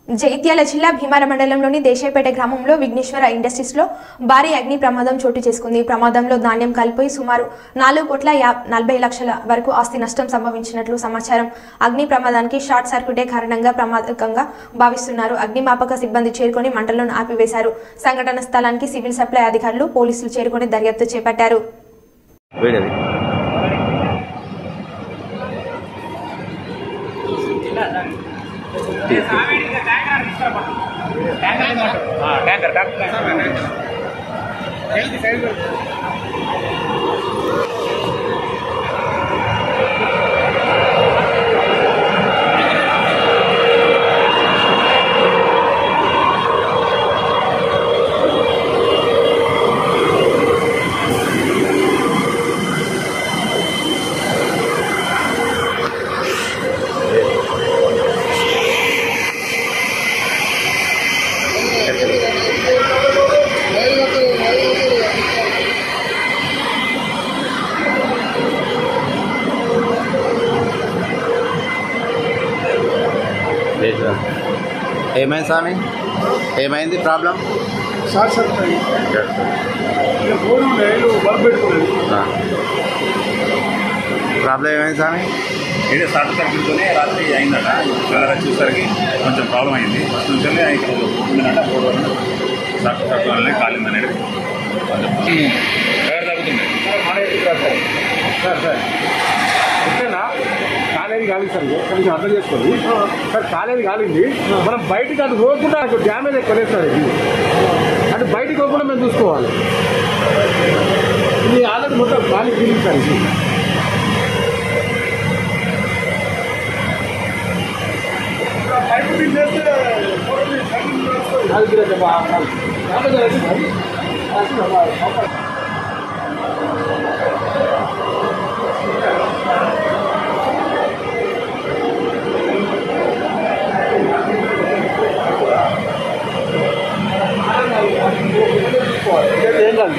జైత్యాల జిల్లా భీమారం మండలంలోని దేశాయపేట గ్రామంలో విఘ్నేశ్వర ఇండస్ట్రీస్లో భారీ అగ్ని ప్రమాదం చోటు చేసుకుంది. ప్రమాదంలో ధాన్యం కాలిపోయి సుమారు 4,40,00,000 వరకు ఆస్తి నష్టం సంభవించినట్లు సమాచారం. అగ్ని ప్రమాదానికి షార్ట్ సర్క్యూటే కారణంగా ప్రమాదకంగా భావిస్తున్నారు. అగ్నిమాపక సిబ్బంది చేరుకొని మంటలను ఆపివేశారు. సంఘటన స్థలానికి సివిల్ సప్లై అధికారులు, పోలీసులు చేరుకొని దర్యాప్తు చేపట్టారు. ఏమైంది స్వామి? ఏమైంది ప్రాబ్లం? షార్ట్ సర్క్యూట్ బల్బ్ పెట్టుకోలేదు. ప్రాబ్లం ఏమైంది స్వామి? ఏదో షార్ట్ సర్క్యూట్తోనే రాత్రి అయిందట. కలర్ వచ్చేసరికి కొంచెం ప్రాబ్లం అయింది. ఫస్ట్ నుంచి ఇక్కడ ఉందన్నట 4 వరకు షార్ట్ సర్క్యూట్ వల్లనే కాలింది అనేది ఎవరు తగ్గుతుంది. సార్ ఎట్లన్నా కాలేజీ కాలేదు సార్, కొంచెం అర్థం చేసుకోండి సార్. కాలేజీ కాలింది, మనం బయటికి అది పోకుండా డ్యామేజ్ ఎక్కువ లేదు సార్. ఇది అంటే బయటికి పోకుండా మేము చూసుకోవాలి. ఇది ఆల్రెడీ మొత్తం ఖాళీ ఫీలింగ్ సార్. ఇది ఏం కాదు.